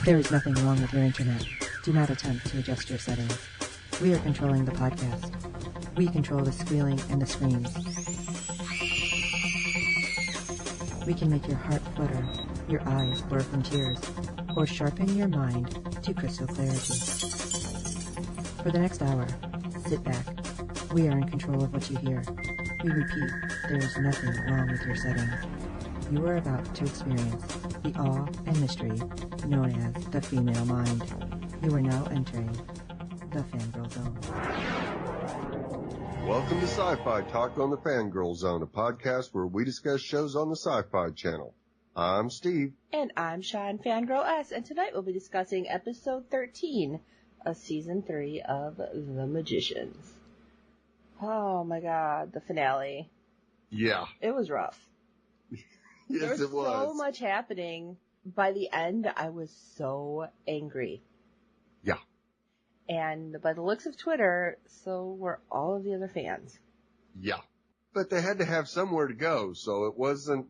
There is nothing wrong with your internet. Do not attempt to adjust your settings. We are controlling the podcast. We control the squealing and the screams. We can make your heart flutter, your eyes blur from tears, or sharpen your mind to crystal clarity. For the next hour, sit back. We are in control of what you hear. We repeat, there is nothing wrong with your settings. You are about to experience the awe and mystery known as the female mind. You are now entering the Fangirl Zone. Welcome to SYFY Talk on the Fangirl Zone, a podcast where we discuss shows on the SYFY channel. I'm Steve. And I'm Sean Fangirl S, and tonight we'll be discussing episode 13 of season 3 of The Magicians. Oh my god, the finale. Yeah. It was rough. Yes, it was. So much happening. By the end, I was so angry. Yeah. And by the looks of Twitter, so were all of the other fans. Yeah. But they had to have somewhere to go, so it wasn't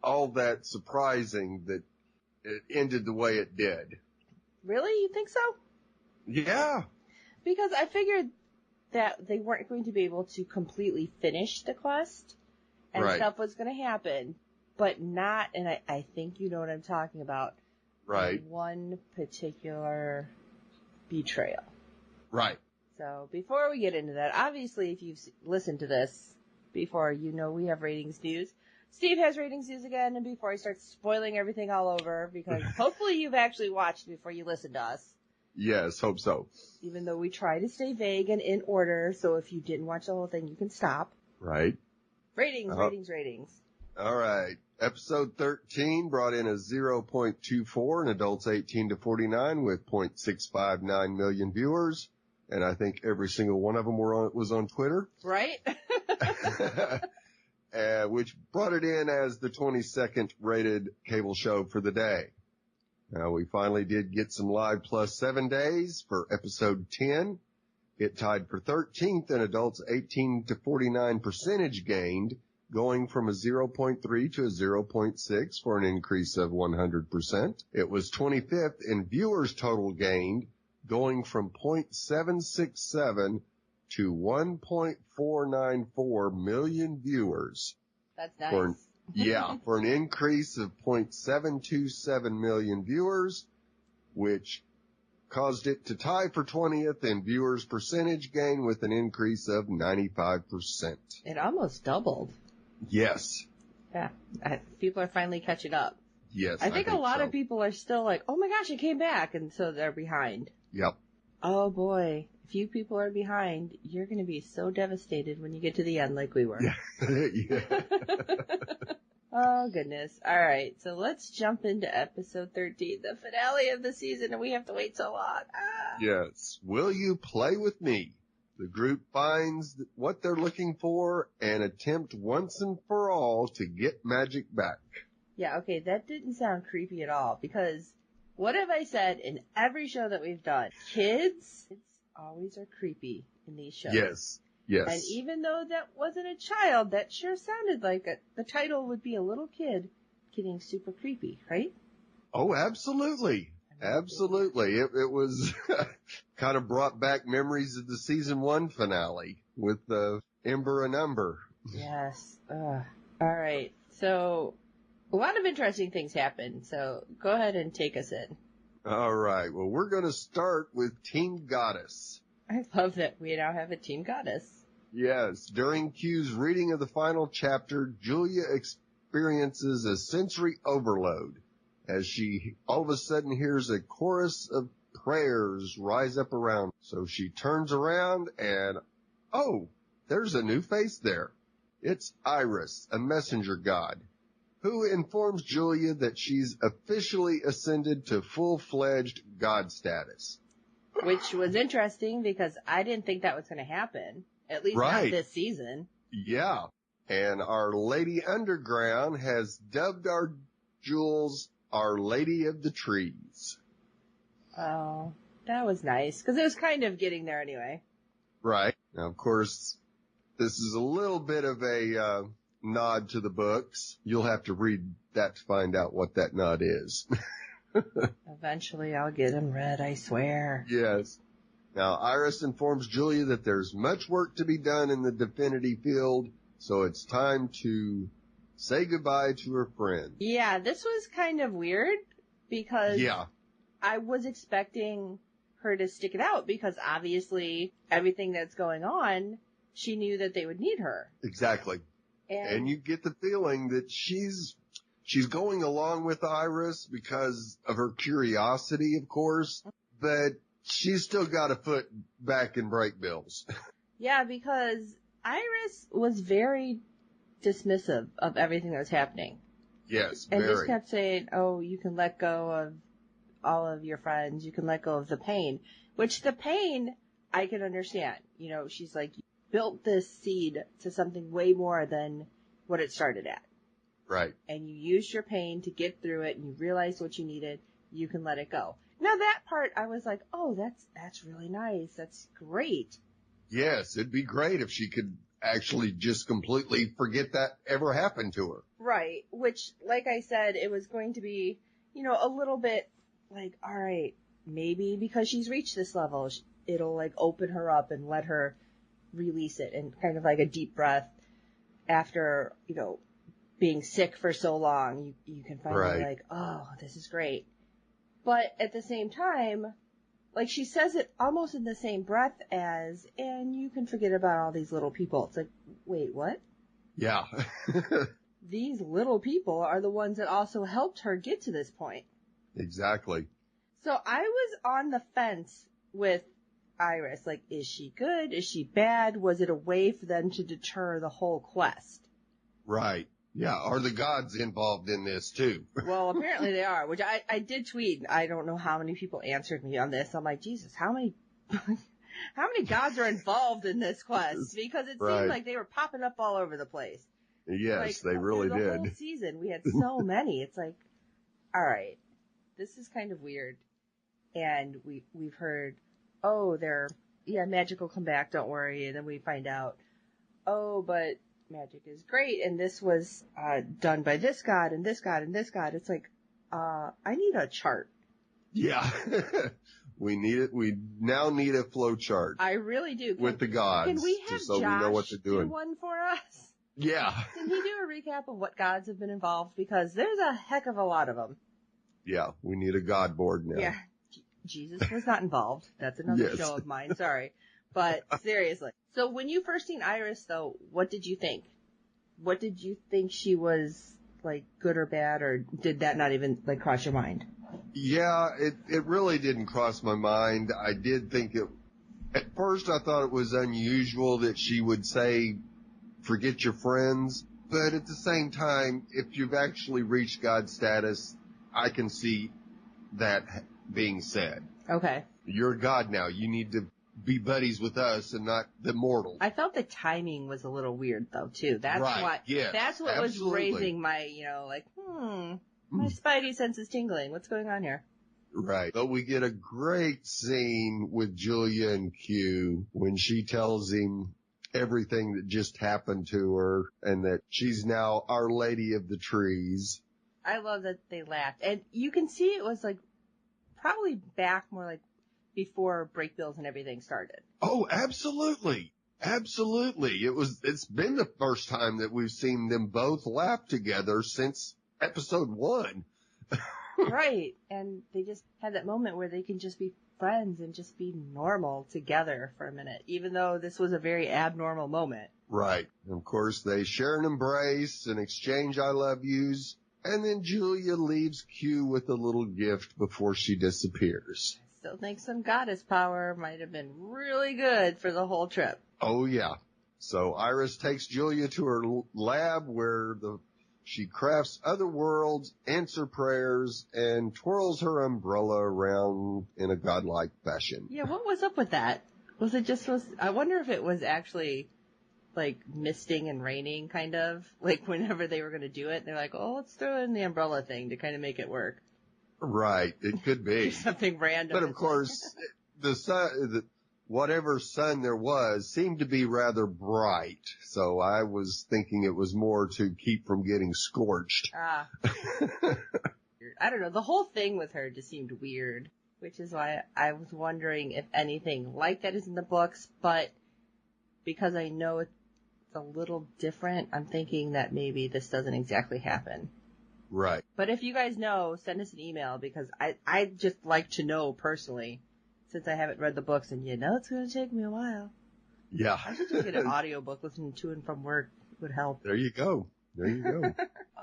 all that surprising that it ended the way it did. Really? You think so? Yeah. Because I figured that they weren't going to be able to completely finish the quest, and Right. stuff was going to happen, but not, and I think you know what I'm talking about. Right. One particular betrayal. Right. So before we get into that, obviously if you've listened to this before, you know we have ratings news. Steve has ratings news again, and before he starts spoiling everything all over, because hopefully you've actually watched before you listen to us. Yes, hope so. Even though we try to stay vague and in order, so if you didn't watch the whole thing, you can stop. Right. Ratings. All right. Episode 13 brought in a 0.24 in adults 18 to 49 with 0.659 million viewers. And I think every single one of them was on Twitter. Right? Which brought it in as the 22nd rated cable show for the day. Now, we finally did get some live plus 7 days for episode 10. It tied for 13th in adults 18 to 49 percentage gained, going from a 0.3 to a 0.6 for an increase of 100%. It was 25th in viewers total gained, going from 0.767 to 1.494 million viewers. That's nice. For an increase of 0.727 million viewers, which caused it to tie for 20th in viewers percentage gain with an increase of 95%. It almost doubled. Yes. Yeah. People are finally catching up. Yes. I think a lot of people are still like, oh my gosh, it came back, and so they're behind. Yep. Oh boy. If you people are behind, you're going to be so devastated when you get to the end like we were. Yeah. Yeah. Oh, goodness. All right. So let's jump into episode 13, the finale of the season, and we have to wait so long. Yes. Will you play with me? The group finds what they're looking for and attempt once and for all to get magic back. Yeah, okay. That didn't sound creepy at all, because what have I said in every show that we've done? Kids always are creepy in these shows. Yes. Yes. And even though that wasn't a child, that sure sounded like the title would be a little kid getting super creepy, right? Oh, absolutely. Absolutely. It was kind of brought back memories of the season 1 finale with Ember and Umber. Yes. All right. So a lot of interesting things happen. So go ahead and take us in. All right. Well, we're going to start with Team Goddess. I love that we now have a Team Goddess. Yes. During Q's reading of the final chapter, Julia experiences a sensory overload as she all of a sudden hears a chorus of prayers rise up around. So she turns around and, oh, there's a new face there. It's Iris, a messenger god, who informs Julia that she's officially ascended to full-fledged god status. Which was interesting because I didn't think that was going to happen. At least not this season. Yeah. And our Lady Underground has dubbed our Jules Our Lady of the Trees. Oh, that was nice. Because it was kind of getting there anyway. Right. Now, of course, this is a little bit of a nod to the books. You'll have to read that to find out what that nod is. Eventually I'll get him red, I swear. Yes. Now, Iris informs Julia that there's much work to be done in the divinity field, so it's time to say goodbye to her friend. Yeah, this was kind of weird because I was expecting her to stick it out because obviously everything that's going on, she knew that they would need her. Exactly. And you get the feeling that she's going along with Iris because of her curiosity, of course, but she's still got a foot back in Break Bills. Yeah, because Iris was very dismissive of everything that was happening. Yes, and very. just kept saying, oh, you can let go of all of your friends. You can let go of the pain, which the pain I can understand. You know, she's like, you built this seed to something way more than what it started at. Right. And you used your pain to get through it and you realized what you needed. You can let it go. Now that part, I was like, oh, that's really nice. That's great. Yes, it'd be great if she could actually just completely forget that ever happened to her. Right. Which, like I said, it was going to be, you know, a little bit like, all right, maybe because she's reached this level, it'll like open her up and let her release it, and kind of like a deep breath after, you know, being sick for so long, you can finally like, oh, this is great. But at the same time, like she says it almost in the same breath as, and you can forget about all these little people. It's like, wait, what? Yeah. These little people are the ones that also helped her get to this point. Exactly. So I was on the fence with Iris. Like, is she good? Is she bad? Was it a way for them to deter the whole quest? Right. Yeah. Are the gods involved in this too? Well, apparently they are, which I did tweet. I don't know how many people answered me on this. I'm like, Jesus, how many gods are involved in this quest? Because it seemed like they were popping up all over the place. Yes, like, they really the did. Whole season, we had so many. It's like, all right, this is kind of weird. And we've heard, oh, magic will come back, don't worry. And then we find out, oh, but magic is great, and this was done by this god, and this god, and this god. It's like, I need a chart. Yeah. We need it. We now need a flow chart. I really do. With the gods. Can we have so Josh we know what they're doing. do one for us? Yeah. Can he do a recap of what gods have been involved? Because there's a heck of a lot of them. Yeah, we need a god board now. Yeah. Jesus was not involved. That's another show of mine. Sorry. But seriously. So when you first seen Iris, though, what did you think? What did you think she was, like, good or bad, or did that not even, like, cross your mind? Yeah, it really didn't cross my mind. I did think at first I thought it was unusual that she would say, forget your friends. But at the same time, if you've actually reached God status, I can see that being said. Okay. You're a god now. You need to be buddies with us and not the mortals. I felt the timing was a little weird, though, too. That's right. Yes, that's what absolutely. was raising my, my spidey sense is tingling. What's going on here? Right. But we get a great scene with Julia and Q when she tells him everything that just happened to her and that she's now Our Lady of the Trees. I love that they laughed. And you can see it was like probably back more like before Break Bills and everything started. Oh, absolutely. Absolutely. It's been the first time that we've seen them both laugh together since episode 1. Right. And they just had that moment where they can just be friends and just be normal together for a minute, even though this was a very abnormal moment. Right. Of course, they share an embrace and exchange I love yous. And then Julia leaves Q with a little gift before she disappears. I still think some goddess power might have been really good for the whole trip. Oh, yeah. So Iris takes Julia to her lab where she crafts other worlds, answer prayers, and twirls her umbrella around in a godlike fashion. Yeah, what was up with that? I wonder if it was actually like misting and raining, kind of like whenever they were going to do it. They're like, oh, let's throw in the umbrella thing to kind of make it work. Right. It could be. Something random. But of course, the sun, whatever sun there was seemed to be rather bright. So I was thinking it was more to keep from getting scorched. I don't know. The whole thing with her just seemed weird, which is why I was wondering if anything like that is in the books, but because I know it's a little different, I'm thinking that maybe this doesn't exactly happen. Right. But if you guys know, send us an email, because I'd just like to know personally, since I haven't read the books, and it's going to take me a while. Yeah. I should just get an audiobook listening to and from work. It would help. There you go.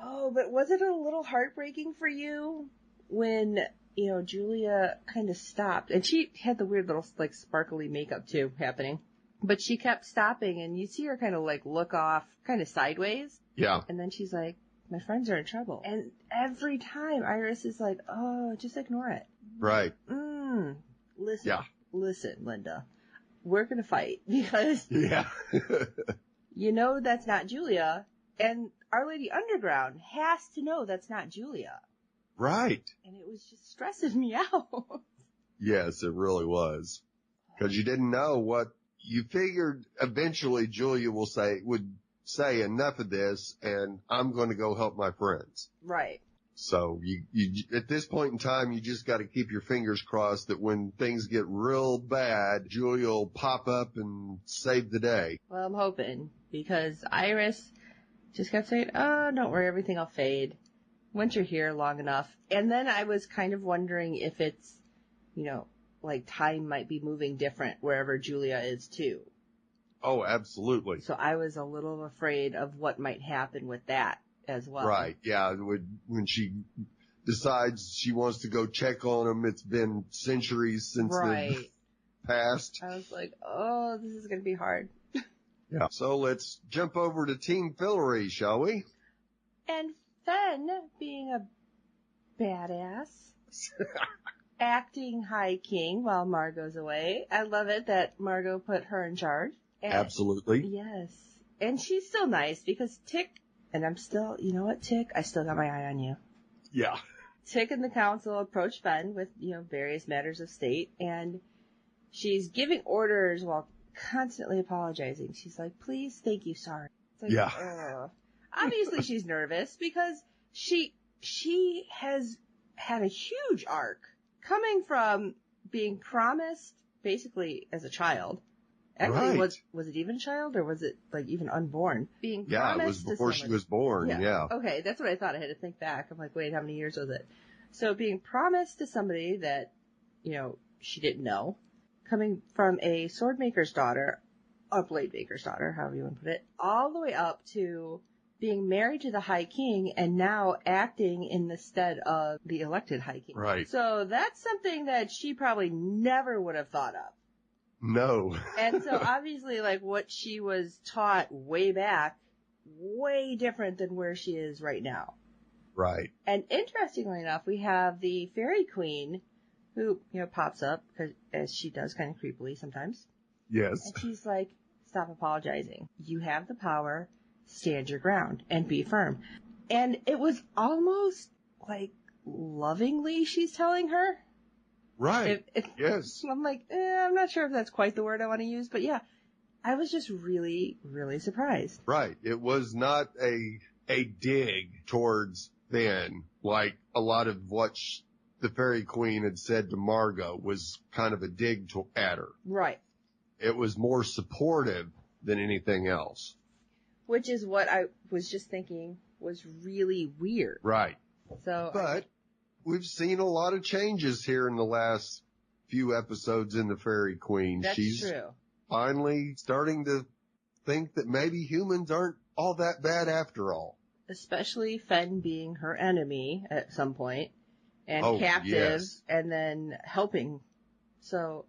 Oh, but was it a little heartbreaking for you when, Julia kind of stopped? And she had the weird little, like, sparkly makeup, too, happening. But she kept stopping, and you see her kind of, like, look off kind of sideways. Yeah. And then she's like, my friends are in trouble. And every time Iris is like, oh, just ignore it. Right. Listen. Yeah. Listen, Linda. We're going to fight because Yeah. That's not Julia. And Our Lady Underground has to know that's not Julia. Right. And it was just stressing me out. Yes, it really was. Because you didn't know what you figured eventually Julia would say enough of this and I'm going to go help my friends. Right. So you at this point in time, you just got to keep your fingers crossed that when things get real bad, Julia will pop up and save the day. Well, I'm hoping, because Iris just kept saying, oh, don't worry, everything will fade once you're here long enough. And then I was kind of wondering if it's, like time might be moving different wherever Julia is too. Oh, absolutely. So I was a little afraid of what might happen with that as well. Right. Yeah. When she decides she wants to go check on them, it's been centuries since they've passed. I was like, oh, this is going to be hard. Yeah. So let's jump over to Team Fillory, shall we? And Fen, being a badass, acting High King while Margot's away. I love it that Margot put her in charge. And, absolutely. Yes. And she's still nice because Tick, and I'm still, Tick, I still got my eye on you. Yeah. Tick and the council approach Fen with, various matters of state, and she's giving orders while constantly apologizing. She's like, please, thank you, sorry. It's like, yeah. Obviously she's nervous because she has had a huge arc coming from being promised basically as a child. Actually, right. was it even a child, or was it like even unborn? Being yeah, promised it was before she was born. Yeah. Okay, that's what I thought. I had to think back. I'm like, wait, how many years was it? So being promised to somebody that, she didn't know, coming from a sword maker's daughter, a blade maker's daughter, however you want to put it, all the way up to being married to the High King and now acting in the stead of the elected High King. Right. So that's something that she probably never would have thought of. No. And so obviously, like, what she was taught way back, way different than where she is right now. Right. And interestingly enough, we have the Fairy Queen who, pops up, as she does kind of creepily sometimes. Yes. And she's like, stop apologizing. You have the power. Stand your ground and be firm. And it was almost like lovingly she's telling her. Right. Yes. I'm like, I'm not sure if that's quite the word I want to use, but yeah, I was just really, really surprised. Right. It was not a dig towards Fen, like a lot of what the Fairy Queen had said to Margot was kind of a dig at her. Right. It was more supportive than anything else. Which is what I was just thinking was really weird. Right. But we've seen a lot of changes here in the last few episodes in the Fairy Queen. She's true. Finally starting to think that maybe humans aren't all that bad after all. Especially Fen being her enemy at some point, and captive, yes. And then helping. So,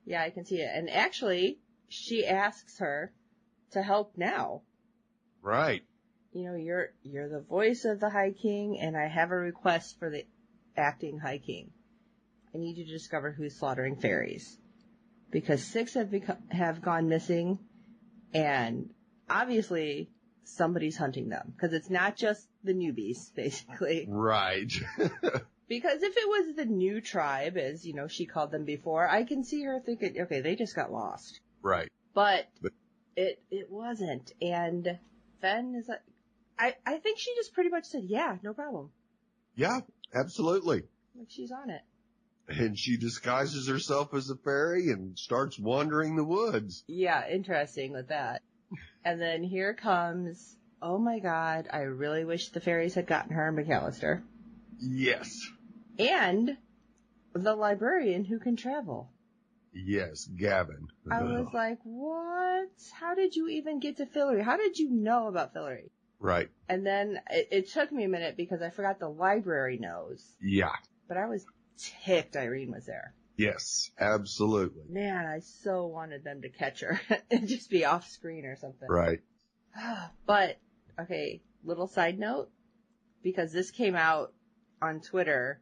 yeah, I can see it. And actually, she asks her to help now. Right. You're the voice of the High King, and I have a request for the acting High King. I need you to discover who's slaughtering fairies. Because 6 have gone missing, and obviously somebody's hunting them. Because it's not just the newbies, basically. Right. Because if it was the new tribe, as, she called them before, I can see her thinking, okay, they just got lost. Right. But it wasn't. And Fen is I think she just pretty much said, yeah, no problem. Yeah, absolutely. Like she's on it. And she disguises herself as a fairy and starts wandering the woods. Yeah, interesting with that. And then here comes, oh my God, I really wish the fairies had gotten her, McAllister. Yes. And the librarian who can travel. Yes, Gavin. I was like, what? How did you even get to Fillory? How did you know about Fillory? Right. And then it took me a minute because I forgot the library knows. Yeah. But I was ticked Irene was there. Yes, absolutely. Man, I so wanted them to catch her and just be off screen or something. Right. But, okay, little side note, because this came out on Twitter,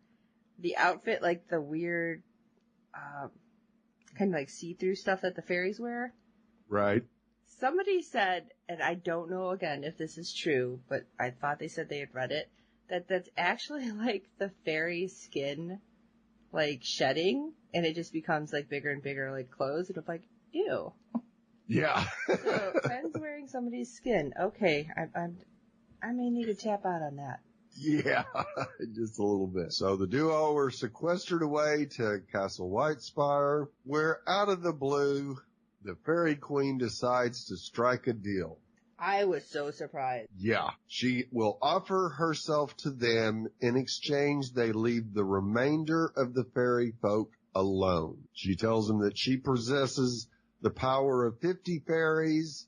the outfit, like the weird, kind of like see-through stuff that the fairies wear. Right. Somebody said, and I don't know again if this is true, but I thought they said they had read it, that that's actually like the fairy skin, like shedding, and it just becomes like bigger and bigger, like clothes, and I'm like, ew. Yeah. So Fenn's wearing somebody's skin. Okay, I may need to tap out on that. Yeah, just a little bit. So the duo were sequestered away to Castle Whitespire, where out of the blue, the Fairy Queen decides to strike a deal. I was so surprised. Yeah, she will offer herself to them. In exchange, they leave the remainder of the fairy folk alone. She tells them that she possesses the power of 50 fairies,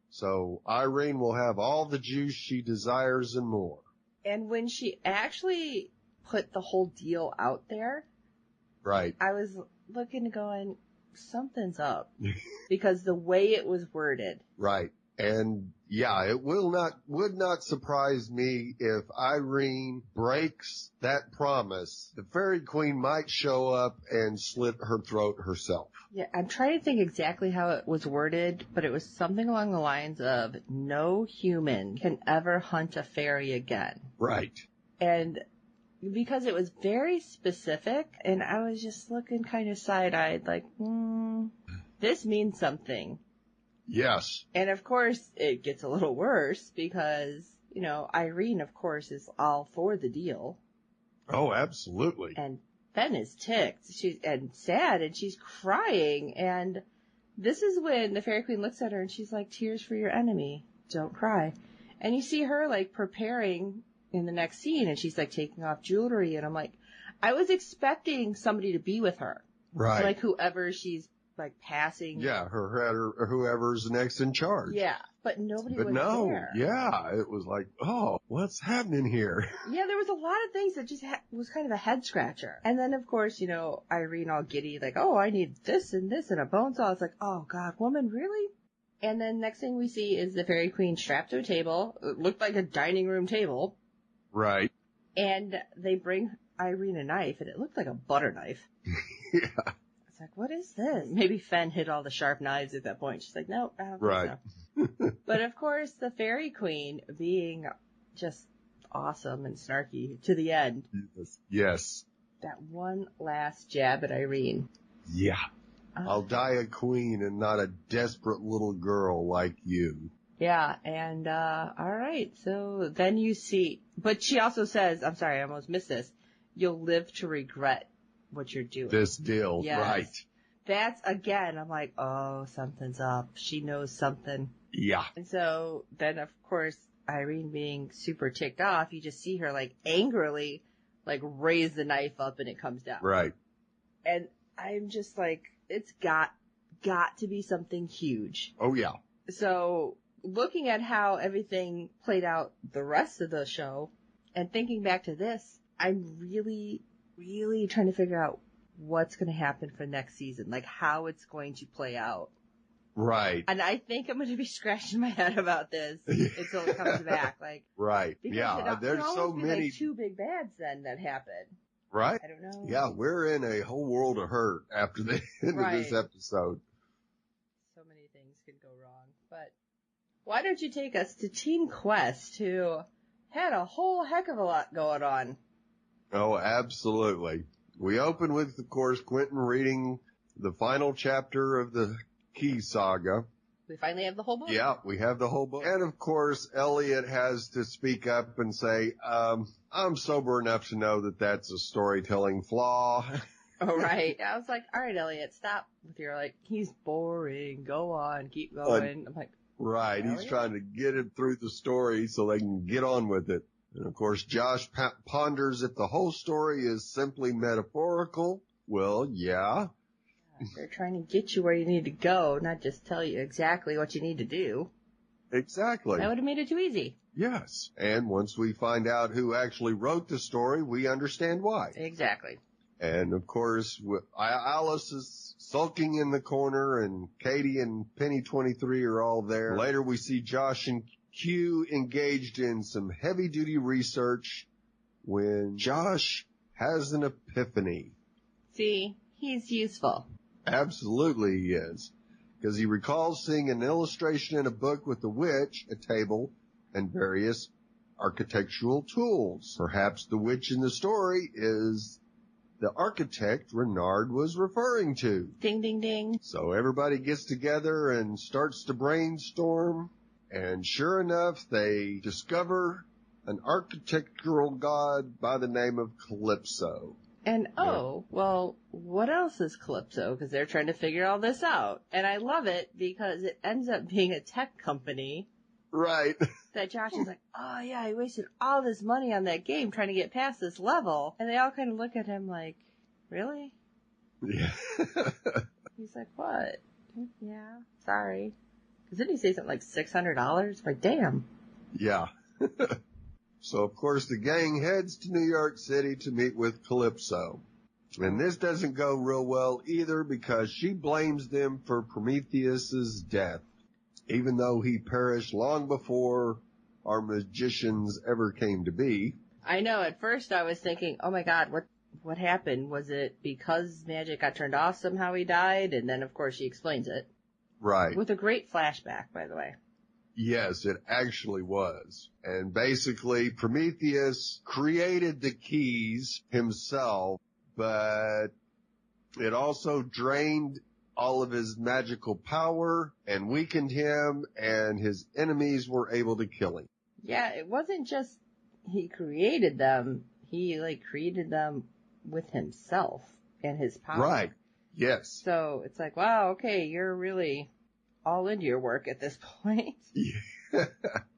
so Irene will have all the juice she desires and more. And when she actually put the whole deal out there, Right. I was looking going, something's up. Because the way it was worded. Right. And yeah, it would not surprise me if Irene breaks that promise. The Fairy Queen might show up and slit her throat herself. Yeah, I'm trying to think exactly how it was worded, but it was something along the lines of, no human can ever hunt a fairy again. Right. And because it was very specific, and I was just looking kind of side-eyed, like, this means something. Yes. And of course, it gets a little worse because, you know, Irene, of course, is all for the deal. Oh, absolutely. And Ben is ticked and sad, and she's crying. And this is when the Fairy Queen looks at her and she's like, tears for your enemy. Don't cry. And you see her like preparing in the next scene, and she's like taking off jewelry. And I'm like, I was expecting somebody to be with her. Right. Like whoever she's like passing. Yeah, her whoever's next in charge. Yeah, but nobody was there. Yeah, it was like, oh, what's happening here? Yeah, there was a lot of things that just was kind of a head scratcher. And then, of course, you know, Irene all giddy, like, oh, I need this and a bone saw. It's like, oh, God, woman, really? And then next thing we see is the Fairy Queen strapped to a table. It looked like a dining room table. Right. And they bring Irene a knife, and it looked like a butter knife. Yeah. It's like, what is this? Maybe Fen hid all the sharp knives at that point. She's like, no, I don't think so. But of course, the Fairy Queen, being just awesome and snarky to the end. Yes. That one last jab at Irene. Yeah. I'll die a queen and not a desperate little girl like you. Yeah, and all right, so then you see, but she also says, I'm sorry, I almost missed this, you'll live to regret what you're doing. This deal, yes. Right. That's, again, I'm like, oh, something's up. She knows something. Yeah. And so then, of course, Irene being super ticked off, you just see her, like, angrily, like, raise the knife up and it comes down. Right. And I'm just like, it's got to be something huge. Oh, yeah. So, looking at how everything played out the rest of the show, and thinking back to this, I'm really, really trying to figure out what's going to happen for next season, like how it's going to play out. Right. And I think I'm going to be scratching my head about this until it comes back. Like, right. Because yeah. There's so many. Like two big bads then that happen. Right. I don't know. Yeah, we're in a whole world of hurt after the end of this episode. So many things could go wrong. But why don't you take us to Teen Quest, who had a whole heck of a lot going on? Oh, absolutely. We open with, of course, Quentin reading the final chapter of the Key Saga. We finally have the whole book. Yeah, we have the whole book. And of course, Elliot has to speak up and say, I'm sober enough to know that that's a storytelling flaw. Oh, right. I was like, all right, Elliot, stop with your, like, he's boring. Go on. Keep going. I'm like, right. Elliot? He's trying to get it through the story so they can get on with it. And of course, Josh ponders if the whole story is simply metaphorical. Well, yeah. They're trying to get you where you need to go, not just tell you exactly what you need to do. Exactly. That would have made it too easy. Yes. And once we find out who actually wrote the story, we understand why. Exactly. And of course, Alice is sulking in the corner, and Katie and Penny 23 are all there. Later, we see Josh and Q engaged in some heavy-duty research when Josh has an epiphany. See, he's useful. Absolutely he is, because he recalls seeing an illustration in a book with a witch, a table, and various architectural tools. Perhaps the witch in the story is the architect Renard was referring to. Ding, ding, ding. So everybody gets together and starts to brainstorm, and sure enough, they discover an architectural god by the name of Calypso. And, well, what else is Calypso? Because they're trying to figure all this out. And I love it because it ends up being a tech company. Right. That Josh is like, oh yeah, I wasted all this money on that game trying to get past this level. And they all kind of look at him like, really? Yeah. He's like, what? Yeah, sorry. Because didn't he say something like $600? Like, damn. Yeah. So, of course, the gang heads to New York City to meet with Calypso. And this doesn't go real well either because she blames them for Prometheus's death, even though he perished long before our magicians ever came to be. I know, at first I was thinking, oh my god, what happened? Was it because magic got turned off somehow he died? And then, of course, she explains it. Right. With a great flashback, by the way. Yes, it actually was. And basically, Prometheus created the keys himself, but it also drained all of his magical power and weakened him, and his enemies were able to kill him. Yeah, it wasn't just he created them. He, created them with himself and his power. Right. Yes. So it's like, wow, okay, you're really all into your work at this point. Yeah.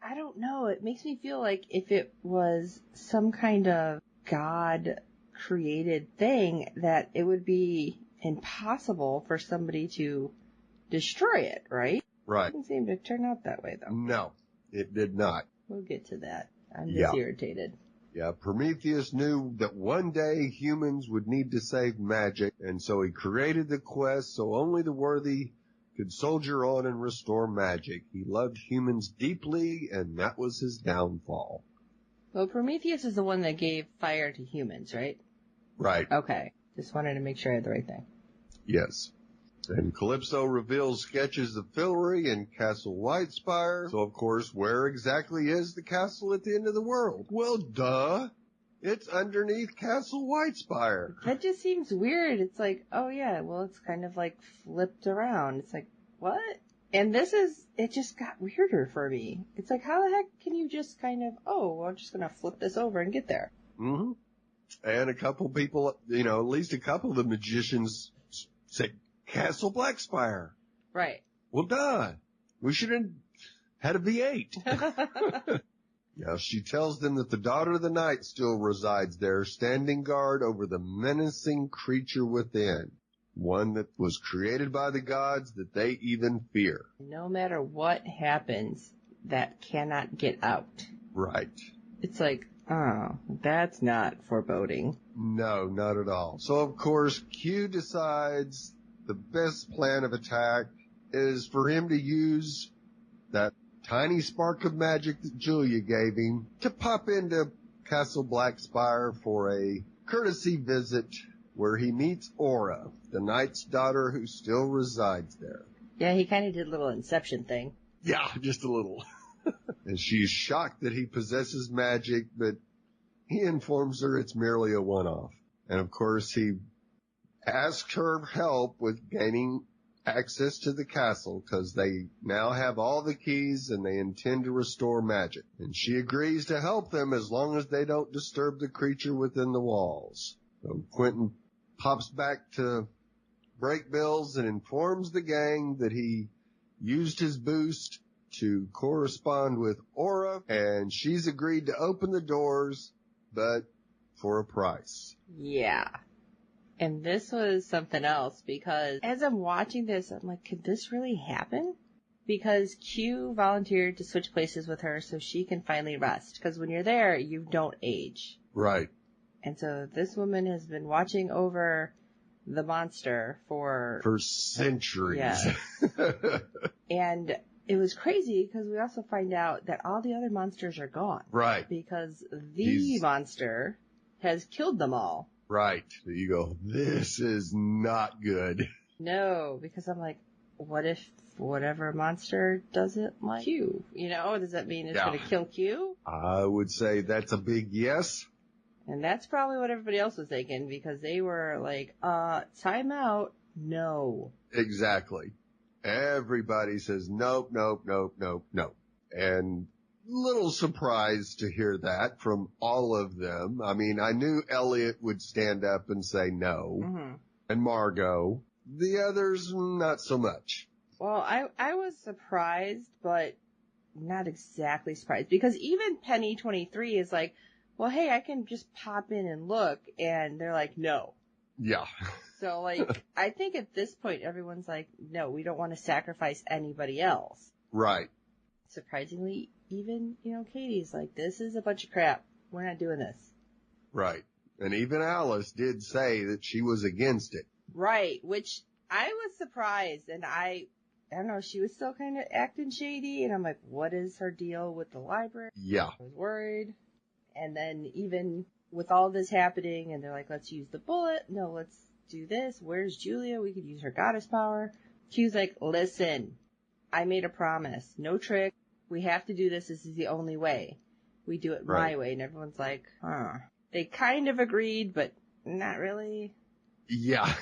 I don't know. It makes me feel like if it was some kind of God created thing, that it would be impossible for somebody to destroy it, right? Right. It didn't seem to turn out that way, though. No, it did not. We'll get to that. I'm just irritated. Yeah, Prometheus knew that one day humans would need to save magic, and so he created the quest so only the worthy could soldier on and restore magic. He loved humans deeply, and that was his downfall. Well, Prometheus is the one that gave fire to humans, right? Right. Okay. Just wanted to make sure I had the right thing. Yes. And Calypso reveals sketches of Fillory and Castle Whitespire. So, of course, where exactly is the castle at the end of the world? Well, duh. It's underneath Castle Whitespire. That just seems weird. It's like, oh yeah, well, it's kind of like flipped around. It's like, what? And it just got weirder for me. It's like, how the heck can you just kind of, well, I'm just going to flip this over and get there? Mm-hmm. And a couple people, at least a couple of the magicians said Castle Blackspire. Right. Well, duh. We should have had a V8. Yeah, she tells them that the daughter of the night still resides there, standing guard over the menacing creature within, one that was created by the gods that they even fear. No matter what happens, that cannot get out. Right. It's like, oh, that's not foreboding. No, not at all. So, of course, Q decides the best plan of attack is for him to use that tiny spark of magic that Julia gave him to pop into Castle Blackspire for a courtesy visit where he meets Aura, the knight's daughter who still resides there. Yeah, he kind of did a little Inception thing. Yeah, just a little. And she's shocked that he possesses magic, but he informs her it's merely a one-off. And of course, he asks her help with gaining access to the castle because they now have all the keys and they intend to restore magic. And she agrees to help them as long as they don't disturb the creature within the walls. So Quentin pops back to Breakbills and informs the gang that he used his boost to correspond with Aura, and she's agreed to open the doors, but for a price. Yeah. And this was something else, because as I'm watching this, I'm like, could this really happen? Because Q volunteered to switch places with her so she can finally rest. Because when you're there, you don't age. Right. And so this woman has been watching over the monster for centuries. Yeah. And it was crazy because we also find out that all the other monsters are gone. Right. Because the monster has killed them all. Right. So you go, this is not good. No, because I'm like, what if whatever monster doesn't like Q? You know, does that mean it's going to kill Q? I would say that's a big yes. And that's probably what everybody else was thinking, because they were like, time out. No. Exactly. Everybody says, nope, nope, nope, nope, nope. And little surprised to hear that from all of them. I mean, I knew Elliot would stand up and say no. Mm-hmm. And Margot. The others, not so much. Well, I was surprised, but not exactly surprised, because even Penny 23 is like, well, hey, I can just pop in and look, and they're like, no. Yeah. So, like, I think at this point, everyone's like, no, we don't want to sacrifice anybody else. Right. Surprisingly, even, Katie's like, this is a bunch of crap. We're not doing this. Right. And even Alice did say that she was against it. Right, which I was surprised, and I don't know, she was still kind of acting shady, and I'm like, what is her deal with the library? Yeah. I was worried. And then even with all this happening, and they're like, let's use the bullet. No, let's do this. Where's Julia? We could use her goddess power. Q's like, listen, I made a promise. No trick. We have to do this. This is the only way. We do it my way. And everyone's like, huh. They kind of agreed, but not really. Yeah.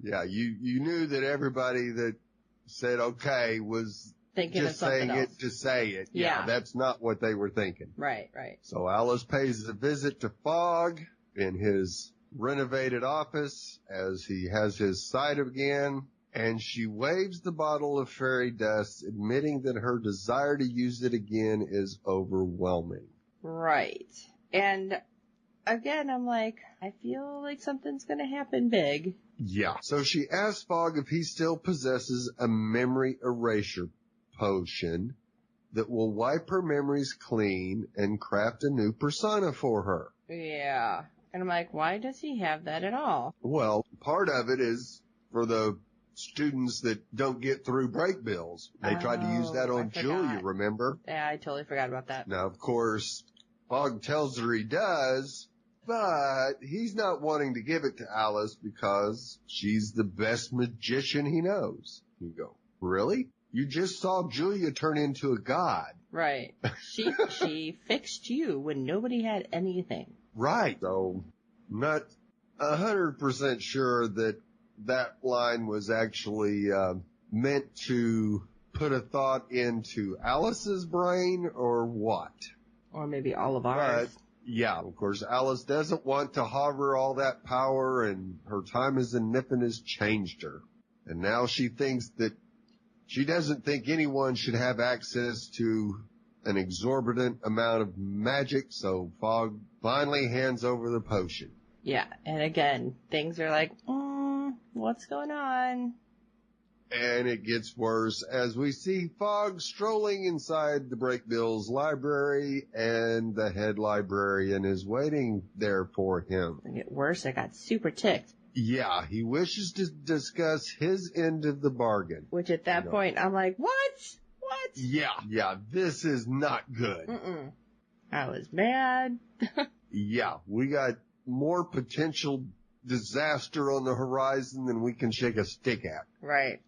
Yeah, you knew that everybody that said okay was thinking just of saying else. It to say it. Yeah. That's not what they were thinking. Right, right. So Alice pays a visit to Fogg in his renovated office as he has his sight again, and she waves the bottle of fairy dust, admitting that her desire to use it again is overwhelming. Right. And again, I'm like, I feel like something's going to happen big. Yeah. So she asks Fogg if he still possesses a memory erasure potion that will wipe her memories clean and craft a new persona for her. Yeah. And I'm like, why does he have that at all? Well, part of it is for the students that don't get through break bills. They tried to use that on Julia, remember? Yeah, I totally forgot about that. Now, of course, Fogg tells her he does, but he's not wanting to give it to Alice because she's the best magician he knows. You go, really? You just saw Julia turn into a god. Right. She fixed you when nobody had anything. Right. So, not 100% sure that line was actually meant to put a thought into Alice's brain or what. Or maybe all of ours. But, yeah, of course, Alice doesn't want to harbor all that power, and her time as a Niffin has changed her. And now she thinks that she doesn't think anyone should have access to an exorbitant amount of magic, so Fogg finally hands over the potion. Yeah, and again, things are like, what's going on? And it gets worse as we see Fogg strolling inside the Breakbills library, and the head librarian is waiting there for him. It get worse. I got super ticked. Yeah, he wishes to discuss his end of the bargain. Which at that point, I'm like, what? What? Yeah, this is not good. I was mad. Yeah, we got more potential disaster on the horizon than we can shake a stick at. Right.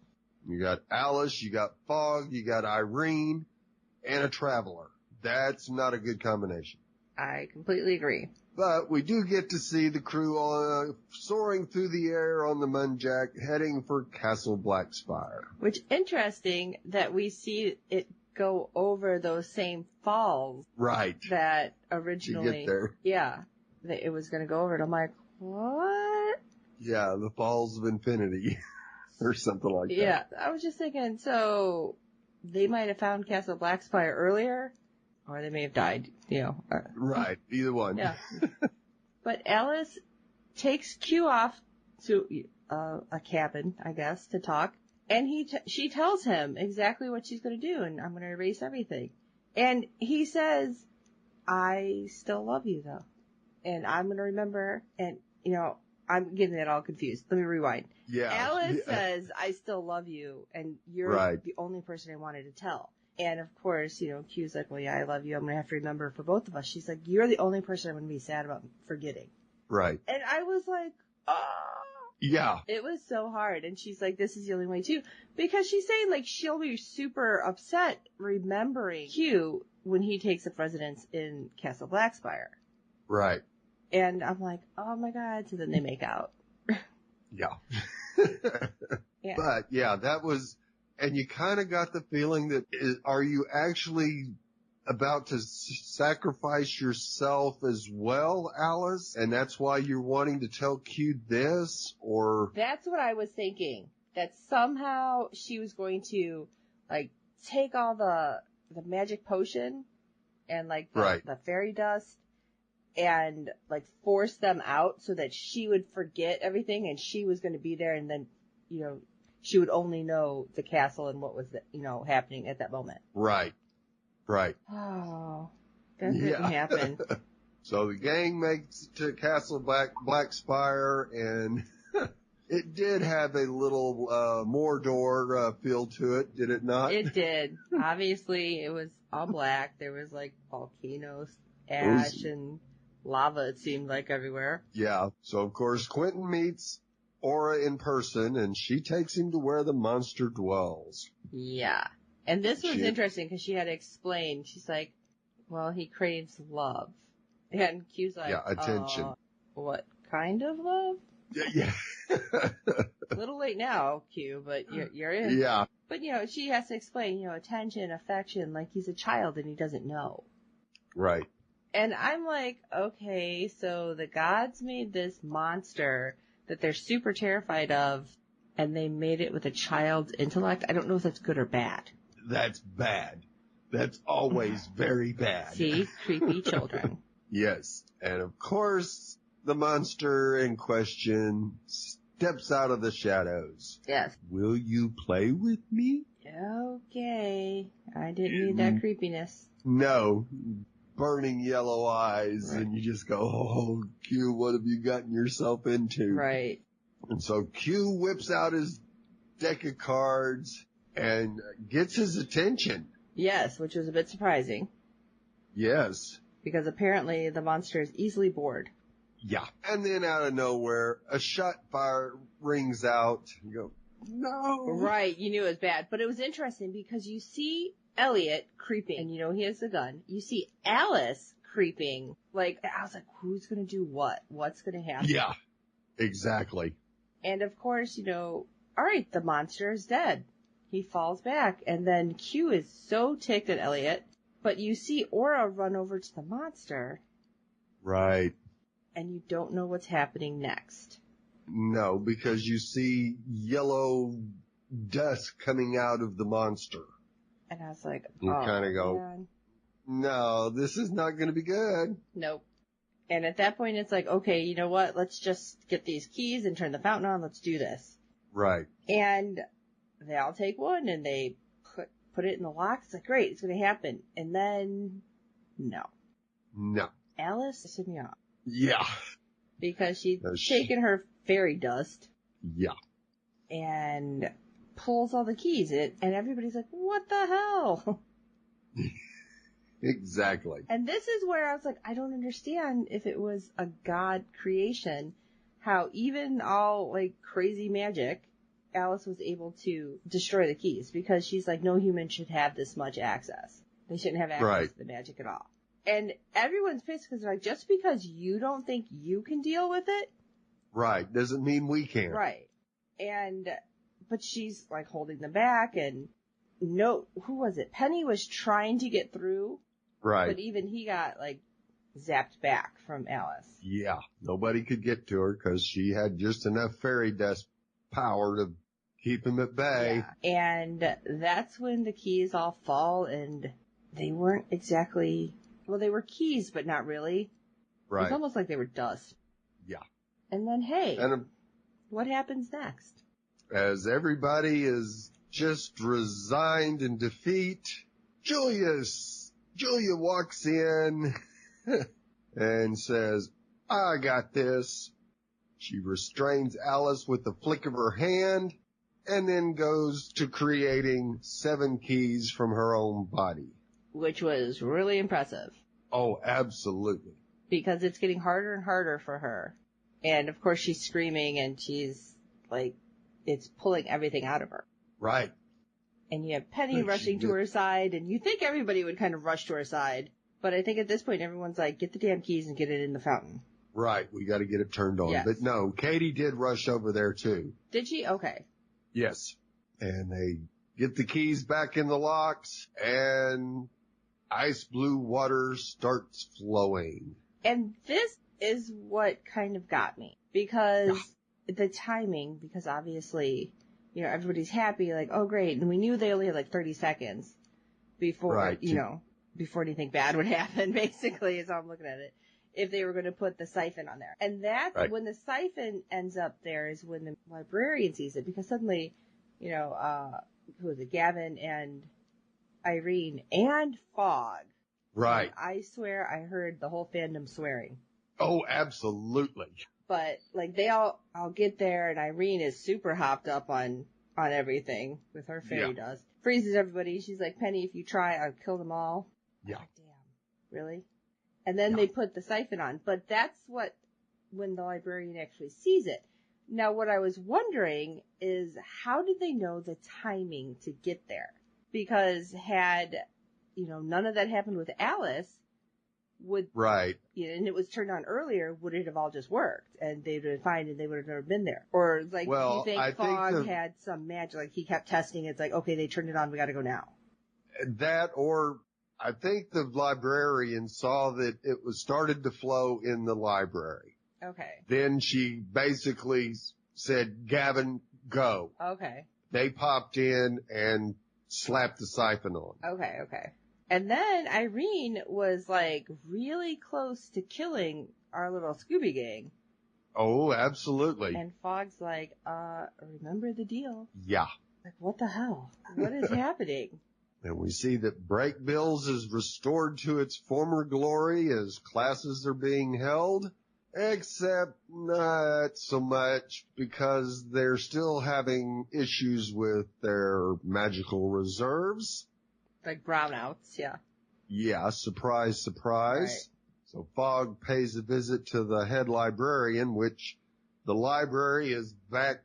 You got Alice, you got Fogg, you got Irene, and a traveler. That's not a good combination. I completely agree. But we do get to see the crew soaring through the air on the Munjack, heading for Castle Blackspire. Which, interesting that we see it go over those same falls. Right. That originally. To get there. Yeah. That it was going to go over it. I'm like, what? Yeah, the Falls of Infinity. Or something like that. Yeah, I was just thinking, so they might have found Castle Blackspire earlier, or they may have died, Right, either one. Yeah. But Alice takes Q off to a cabin, I guess, to talk, and she tells him exactly what she's going to do, and I'm going to erase everything. And he says, I still love you, though. And I'm going to remember, and, I'm getting it all confused. Let me rewind. Yeah. Alice says, I still love you, and you're the only person I wanted to tell. And of course, Q's like, well, yeah, I love you. I'm going to have to remember for both of us. She's like, you're the only person I'm going to be sad about forgetting. Right. And I was like, oh. Yeah. It was so hard. And she's like, this is the only way too. Because she's saying like she'll be super upset remembering Q when he takes up residence in Castle Blackspire. Right. And I'm like, oh my God. So then they make out. Yeah. Yeah. But yeah, that was, and you kind of got the feeling that, are you actually about to sacrifice yourself as well, Alice? And that's why you're wanting to tell Q this, or? That's what I was thinking. That somehow she was going to, like, take all the magic potion and, like, the fairy dust and, like, force them out so that she would forget everything and she was going to be there and then, she would only know the castle and what was, happening at that moment. Right. Right. Oh, that didn't happen. So the gang makes it to Castle Blackspire, and it did have a little Mordor feel to it, did it not? It did. Obviously, it was all black. There was like volcanoes, ash, and lava, it seemed like, everywhere. Yeah. So, of course, Quentin meets Aura in person, and she takes him to where the monster dwells. Yeah. And this was interesting because she had to explain. She's like, well, he craves love. And Q's like, attention. What kind of love? Yeah. A little late now, Q, but you're in. Yeah. But, she has to explain, attention, affection, like he's a child and he doesn't know. Right. And I'm like, okay, so the gods made this monster that they're super terrified of, and they made it with a child's intellect. I don't know if that's good or bad. That's bad. That's always very bad. See? Creepy children. Yes. And of course, the monster in question steps out of the shadows. Yes. Will you play with me? Okay. I didn't need that creepiness. No. Burning yellow eyes, and you just go, oh, Q, what have you gotten yourself into? Right. And so Q whips out his deck of cards and gets his attention. Yes, which was a bit surprising. Yes. Because apparently the monster is easily bored. Yeah. And then out of nowhere, a shot fire rings out. You go, no. Right, you knew it was bad. But it was interesting because you see Elliot creeping, and he has the gun. You see Alice creeping. Like, I was like, who's going to do what? What's going to happen? Yeah, exactly. And of course, all right, the monster is dead. He falls back, and then Q is so ticked at Elliot, but you see Aura run over to the monster. Right. And you don't know what's happening next. No, because you see yellow dust coming out of the monster. And I was like, you kind of go, man. No, this is not going to be good. Nope. And at that point, it's like, okay, you know what? Let's just get these keys and turn the fountain on. Let's do this. Right. And they all take one and they put it in the lock. It's like, great, it's going to happen. And then, no. Alice pissed me off. Yeah. Because she'd taken her fairy dust. Yeah. And pulls all the keys in, and everybody's like, what the hell? Exactly. And this is where I was like, I don't understand if it was a god creation, how even all like crazy magic, Alice was able to destroy the keys, because she's like, no human should have this much access. They shouldn't have access to the magic at all. And everyone's pissed because like, just because you don't think you can deal with it. Right. Doesn't mean we can. Right. But she's like holding them back and who was it? Penny was trying to get through. Right. But even he got like zapped back from Alice. Yeah. Nobody could get to her because she had just enough fairy dust power to keep him at bay. Yeah. And that's when the keys all fall, and they weren't exactly, well, they were keys, but not really. Right. It's almost like they were dust. Yeah. And then, hey, and what happens next? As everybody is just resigned in defeat, Julia walks in and says, I got this. She restrains Alice with the flick of her hand and then goes to creating 7 keys from her own body. Which was really impressive. Oh, absolutely. Because it's getting harder and harder for her. And of course she's screaming and she's like, it's pulling everything out of her. Right. And you have Penny rushing to her side, and you think everybody would kind of rush to her side. But I think at this point everyone's like, get the damn keys and get it in the fountain. Right. We got to get it turned on. Yes. But no, Katie did rush over there too. Did she? Okay. Yes. And they get the keys back in the locks and ice blue water starts flowing. And this is what kind of got me. Because the timing, because obviously, you know, everybody's happy, like, oh great. And we knew they only had like 30 seconds before, before anything bad would happen, basically, is how I'm looking at it. If they were going to put the siphon on there. And that's when the siphon ends up there is when the librarian sees it, because suddenly, who was it? Gavin and Irene and Fogg. Right. And I swear I heard the whole fandom swearing. Oh, absolutely. But like I'll get there, and Irene is super hopped up on everything with her fairy dust. Freezes everybody. She's like, Penny, if you try, I'll kill them all. Yeah. Like, damn. Really? And then they put the siphon on. But that's when the librarian actually sees it. Now, what I was wondering is, how did they know the timing to get there? Because had, none of that happened with Alice, and it was turned on earlier, would it have all just worked? And they'd have been fine and they would have never been there. Or, do you think Fogg had some magic? Like, he kept testing. It's like, okay, they turned it on. We got to go now. That, or I think the librarian saw that it was started to flow in the library. Okay. Then she basically said, Gavin, go. Okay. They popped in and slapped the siphon on. Okay. And then Irene was like really close to killing our little Scooby gang. Oh, absolutely. And Fogg's like, remember the deal? Yeah. Like, what the hell? What is happening? And we see that Break Bills is restored to its former glory as classes are being held, except not so much because they're still having issues with their magical reserves. Like brownouts, yeah. Yeah, surprise, surprise. Right. So Fogg pays a visit to the head librarian, which the library is back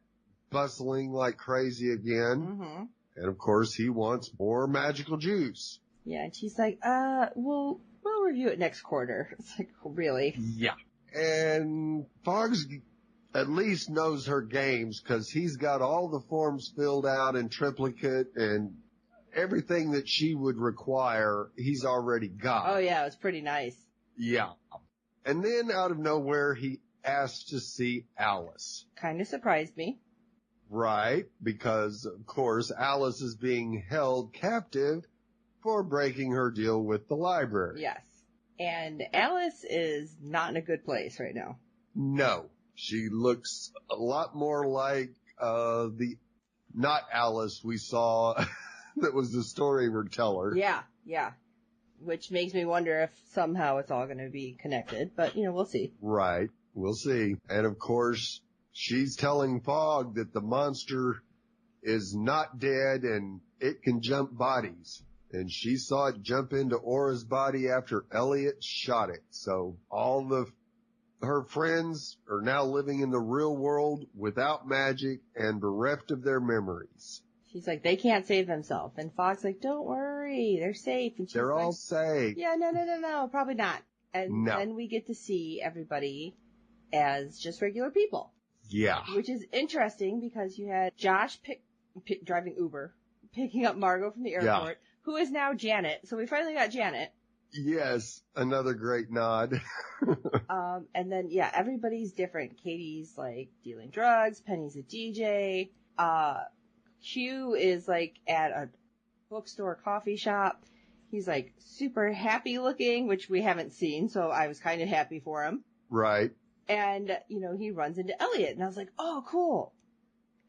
bustling like crazy again. Mm-hmm. And of course he wants more magical juice. Yeah, and she's like, we'll review it next quarter. It's like, really? Yeah. And Fogg's at least knows her games because he's got all the forms filled out in triplicate and everything that she would require, he's already got. Oh yeah, it was pretty nice. Yeah. And then out of nowhere, he asked to see Alice. Kind of surprised me. Right, because of course Alice is being held captive for breaking her deal with the library. Yes. And Alice is not in a good place right now. No. She looks a lot more like the not Alice we saw that was the storyteller. Yeah. Which makes me wonder if somehow it's all going to be connected. But, we'll see. Right. We'll see. And of course, she's telling Fogg that the monster is not dead and it can jump bodies. And she saw it jump into Aura's body after Elliot shot it. So all her friends are now living in the real world without magic and bereft of their memories. He's like, they can't save themselves. And Fogg's like, don't worry, they're safe. And she's They're like, all safe. yeah, no, probably not. And then we get to see everybody as just regular people. Yeah. Which is interesting because you had Josh driving Uber, picking up Margot from the airport, who is now Janet. So we finally got Janet. Yes, another great nod. And then, everybody's different. Katie's, like, dealing drugs. Penny's a DJ. Q is, like, at a bookstore coffee shop. He's, like, super happy looking, which we haven't seen, so I was kind of happy for him. Right. And, he runs into Elliot, and I was like, oh, cool.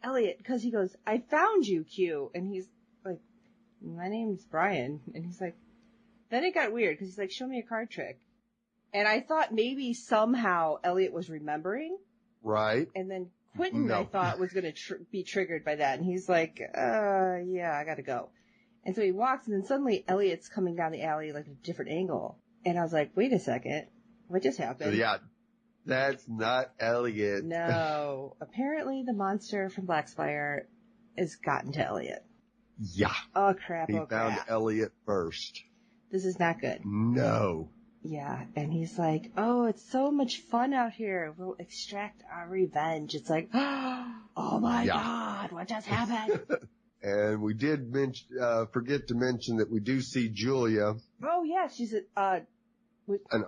Elliot, because he goes, I found you, Q. And he's like, my name's Brian. And he's like, then it got weird, because he's like, show me a card trick. And I thought maybe somehow Elliot was remembering. Right. And then Quentin, I thought, was going to be triggered by that. And he's like, I got to go. And so he walks, and then suddenly Elliot's coming down the alley like a different angle. And I was like, wait a second. What just happened? Yeah. That's not Elliot. No. Apparently the monster from Blackspire has gotten to Elliot. Yeah. Oh, crap. He found Elliot first. This is not good. No. Yeah, and he's like, oh, it's so much fun out here. We'll extract our revenge. It's like, oh my God, what just happened? And we did forget to mention that we do see Julia. Oh, yeah, she's an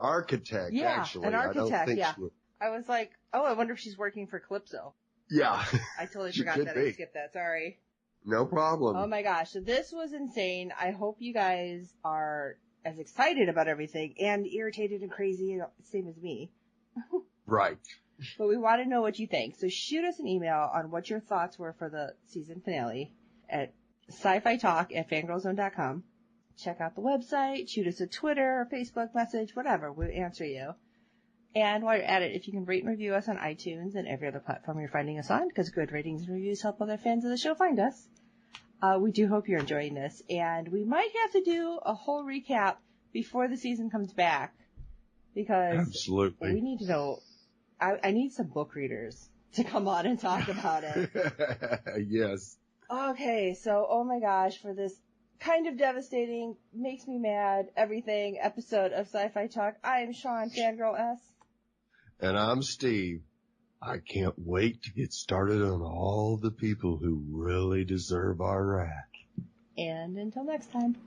architect, actually. An architect, I don't think I was like, oh, I wonder if she's working for Calypso. Yeah. I totally forgot that. I skipped that. Sorry. No problem. Oh my gosh. So this was insane. I hope you guys are as excited about everything and irritated and crazy, same as me. Right. But we want to know what you think. So shoot us an email on what your thoughts were for the season finale at sci-fi talk@fangirlzone.com. Check out the website, shoot us a Twitter or Facebook message, whatever. We'll answer you. And while you're at it, if you can rate and review us on iTunes and every other platform you're finding us on, because good ratings and reviews help other fans of the show find us. We do hope you're enjoying this, and we might have to do a whole recap before the season comes back, because absolutely we need to know. I need some book readers to come on and talk about it. Yes. Okay, so oh my gosh, for this kind of devastating, makes me mad, everything episode of Sci-Fi Talk, I am Sean, Fangirl S. And I'm Steve. I can't wait to get started on all the people who really deserve our wrath. And until next time.